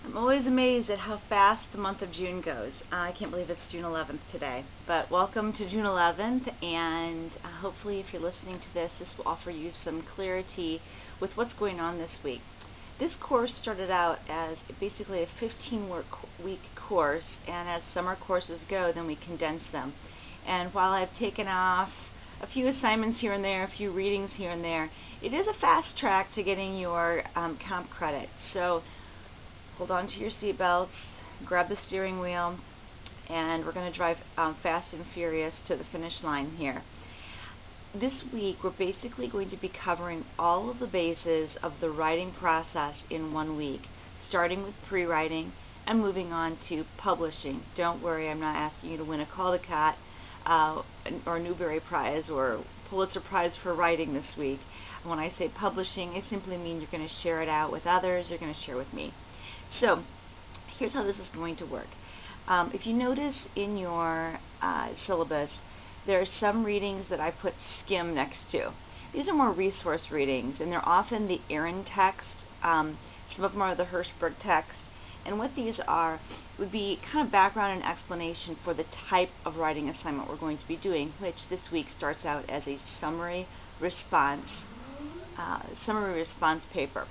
I'm always amazed at how fast the month of June goes. I can't believe it's June 11th today. But welcome to June 11th, and hopefully if you're listening to this will offer you some clarity with what's going on this week. This course started out as basically a 15-week course, and as summer courses go, then we condense them. And while I've taken off a few assignments here and there, a few readings here and there, it is a fast track to getting your comp credit. So hold on to your seatbelts, grab the steering wheel, and we're going to drive fast and furious to the finish line here. This week we're basically going to be covering all of the bases of the writing process in 1 week, starting with pre-writing and moving on to publishing. Don't worry, I'm not asking you to win a Caldecott or Newbery Prize or Pulitzer Prize for writing this week. When I say publishing, I simply mean you're going to share it out with others, you're going to share with me. So here's how this is going to work. If you notice in your syllabus, there are some readings that I put skim next to. These are more resource readings, and they're often the Aaron text. Some of them are the Hirschberg text. And what these are would be kind of background and explanation for the type of writing assignment we're going to be doing, which this week starts out as a summary response paper.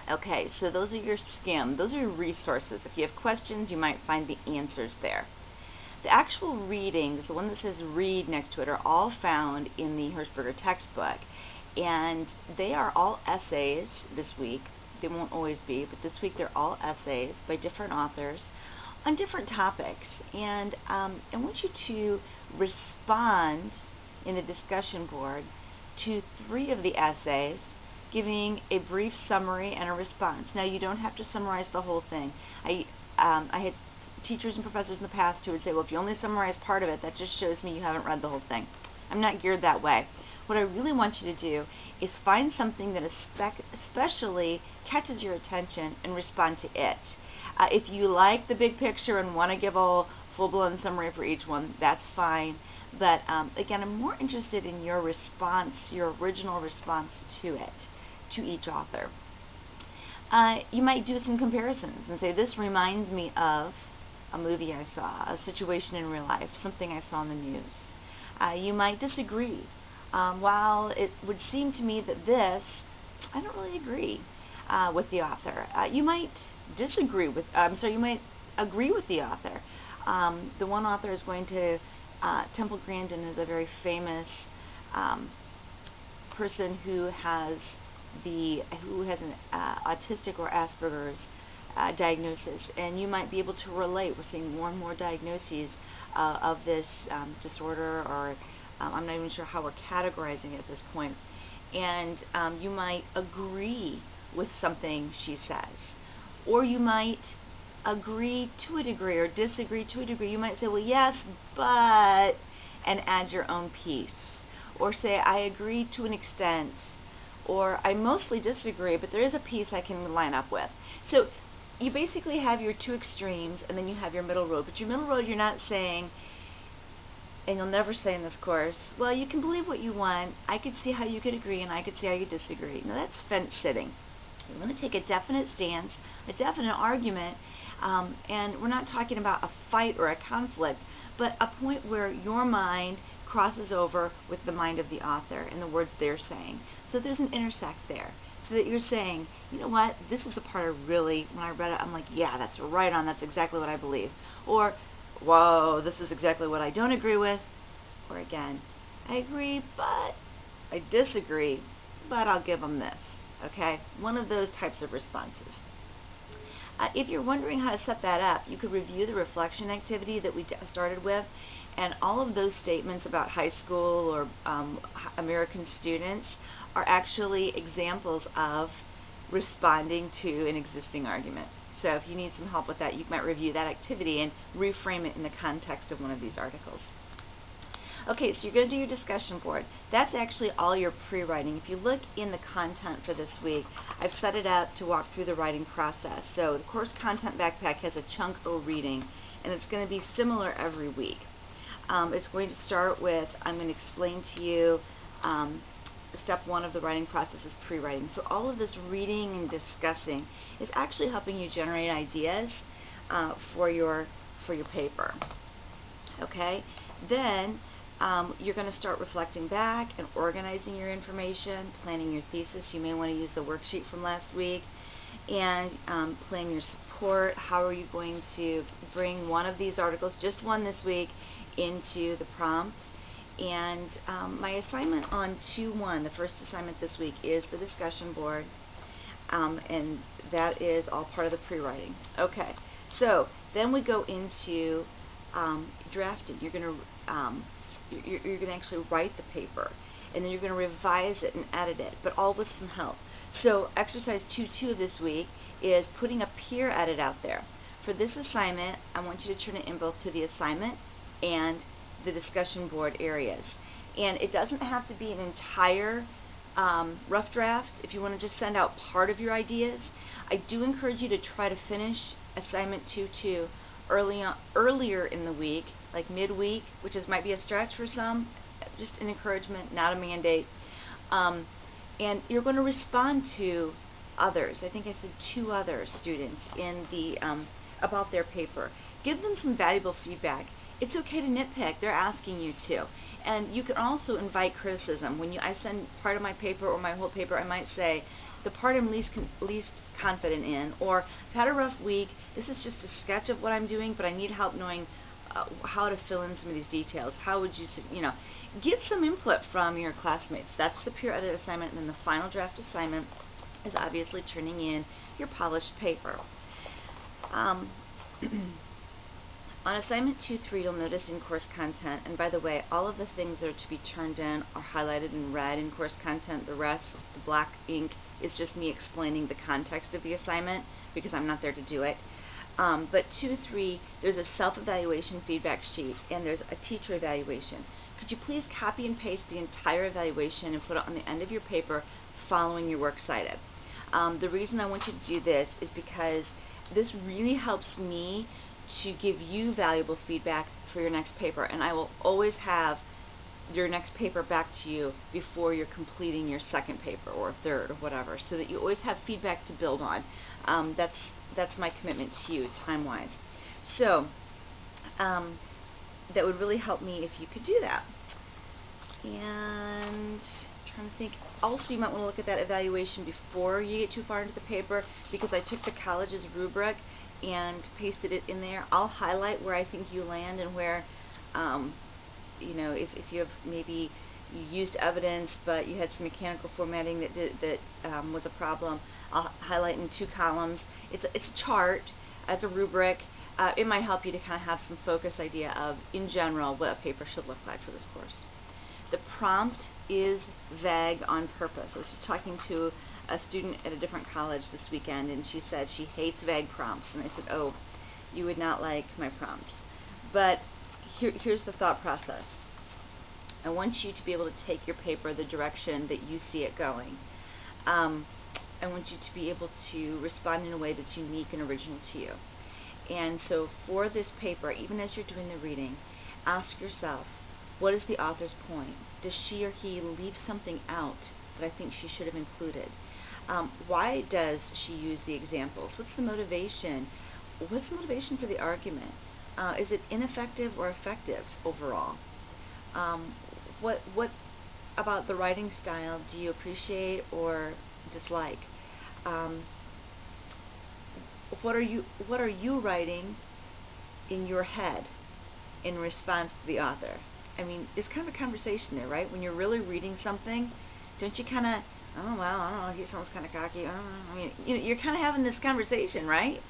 Okay, so those are your skim. Those are your resources. If you have questions, you might find the answers there. The actual readings, the one that says read next to it, are all found in the Hirschberger textbook. And they are all essays this week. They won't always be, but this week they're all essays by different authors on different topics. And I want you to respond in the discussion board to 3 of the essays, giving a brief summary and a response. Now, you don't have to summarize the whole thing. I had teachers and professors in the past who would say, well, if you only summarize part of it, that just shows me you haven't read the whole thing. I'm not geared that way. What I really want you to do is find something that especially catches your attention and respond to it. If you like the big picture and want to give a full-blown summary for each one, that's fine. But again, I'm more interested in your response, your original response to it, to each author. You might do some comparisons and say, this reminds me of a movie I saw, a situation in real life, something I saw in the news. You might disagree. While it would seem to me that this, I don't really agree with the author. You might disagree with, you might agree with the author. The one author is going to, Temple Grandin is a very famous person who has an autistic or Asperger's diagnosis, and you might be able to relate. We're seeing more and more diagnoses of this disorder, or I'm not even sure how we're categorizing it at this point. And you might agree with something she says, or you might agree to a degree or disagree to a degree. You might say, well, yes, but, and add your own piece, or say, I agree to an extent, or I mostly disagree, but there is a piece I can line up with. So you basically have your 2 extremes, and then you have your middle road. But your middle road, you're not saying, and you'll never say in this course, well, you can believe what you want. I could see how you could agree, and I could see how you disagree. Now, that's fence sitting. You want to take a definite stance, a definite argument, and we're not talking about a fight or a conflict, but a point where your mind crosses over with the mind of the author and the words they're saying. So there's an intersect there, so that you're saying, you know what, this is the part I really, when I read it, I'm like, yeah, that's right on, that's exactly what I believe. Or, whoa, this is exactly what I don't agree with. Or again, I agree, but I disagree, but I'll give them this. Okay, one of those types of responses. If you're wondering how to set that up, you could review the reflection activity that we started with, and all of those statements about high school or American students are actually examples of responding to an existing argument. So if you need some help with that, you might review that activity and reframe it in the context of one of these articles. Okay, so you're going to do your discussion board. That's actually all your pre-writing. If you look in the content for this week, I've set it up to walk through the writing process. So the course content backpack has a chunk of reading, and it's going to be similar every week. It's going to start with, I'm going to explain to you step one of the writing process is pre-writing. So all of this reading and discussing is actually helping you generate ideas for your paper. Okay, then you're going to start reflecting back and organizing your information, planning your thesis. You may want to use the worksheet from last week, and plan your support. How are you going to bring one of these articles, just one this week, into the prompt? And my assignment on 2-1, the first assignment this week, is the discussion board, and that is all part of the pre-writing. Okay, so then we go into drafting. You're going to actually write the paper, and then you're going to revise it and edit it, but all with some help. So exercise 2-2 this week is putting a peer edit out there. For this assignment, I want you to turn it in both to the assignment and the discussion board areas. And it doesn't have to be an entire rough draft. If you want to just send out part of your ideas, I do encourage you to try to finish assignment 2-2 earlier in the week, like midweek, which might be a stretch for some, just an encouragement, not a mandate. And you're going to respond to others. I think I said 2 other students in the about their paper. Give them some valuable feedback. It's okay to nitpick. They're asking you to. And you can also invite criticism. When I send part of my paper or my whole paper, I might say, the part I'm least confident in, or I've had a rough week. This is just a sketch of what I'm doing, but I need help knowing how to fill in some of these details. How would you, get some input from your classmates. That's the peer edit assignment, and then the final draft assignment is obviously turning in your polished paper. On assignment 2-3, you'll notice in course content, and by the way, all of the things that are to be turned in are highlighted in red in course content. The rest, the black ink, is just me explaining the context of the assignment because I'm not there to do it. But 2-3, there's a self-evaluation feedback sheet, and there's a teacher evaluation. Could you please copy and paste the entire evaluation and put it on the end of your paper following your works cited? The reason I want you to do this is because this really helps me to give you valuable feedback for your next paper, and I will always have your next paper back to you before you're completing your second paper or third or whatever, so that you always have feedback to build on. That's my commitment to you time-wise. So that would really help me if you could do that. And trying to think, also you might want to look at that evaluation before you get too far into the paper, because I took the college's rubric and pasted it in there. I'll highlight where I think you land and where, if you have maybe you used evidence but you had some mechanical formatting that was a problem, I'll highlight in 2 columns. It's a chart, it's a rubric. It might help you to kind of have some focus idea of, in general, what a paper should look like for this course. The prompt is vague on purpose. I was just talking to a student at a different college this weekend, and she said she hates vague prompts. And I said, oh, you would not like my prompts. But here's the thought process. I want you to be able to take your paper the direction that you see it going. I want you to be able to respond in a way that's unique and original to you. And so for this paper, even as you're doing the reading, ask yourself, what is the author's point? Does she or he leave something out that I think she should have included? Why does she use the examples? What's the motivation? What's the motivation for the argument? Is it ineffective or effective overall? What about the writing style do you appreciate or dislike? What are you writing in your head in response to the author? I mean, it's kind of a conversation there, right? When you're really reading something, don't you kind of, oh, well, I don't know, he sounds kind of cocky. I don't know. I mean, you're kind of having this conversation, right?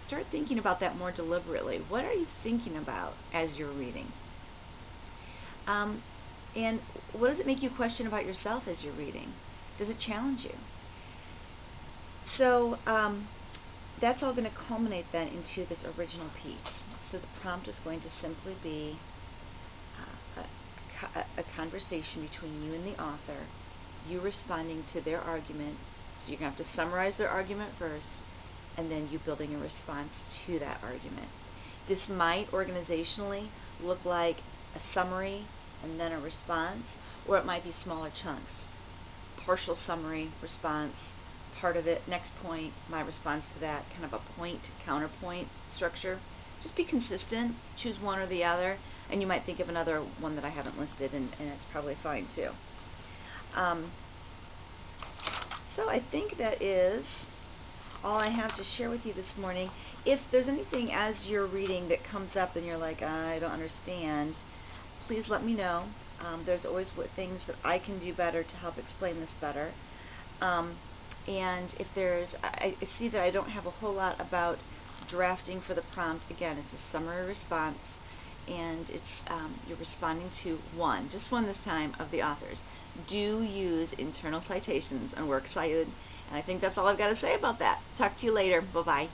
Start thinking about that more deliberately. What are you thinking about as you're reading? And what does it make you question about yourself as you're reading? Does it challenge you? So that's all going to culminate then into this original piece. So the prompt is going to simply be a conversation between you and the author, you responding to their argument. So you're going to have to summarize their argument first, and then you building a response to that argument. This might organizationally look like a summary and then a response, or it might be smaller chunks. Partial summary, response, part of it, next point, my response to that, kind of a point, counterpoint structure. Just be consistent, choose one or the other, and you might think of another one that I haven't listed, and it's probably fine too. So I think that is all I have to share with you this morning. If there's anything as you're reading that comes up and you're like, I don't understand, please let me know. There's always things that I can do better to help explain this better. And if I see that I don't have a whole lot about drafting for the prompt. Again, it's a summary response, and it's you're responding to just one this time, of the authors. Do use internal citations and works cited. And I think that's all I've got to say about that. Talk to you later. Bye-bye.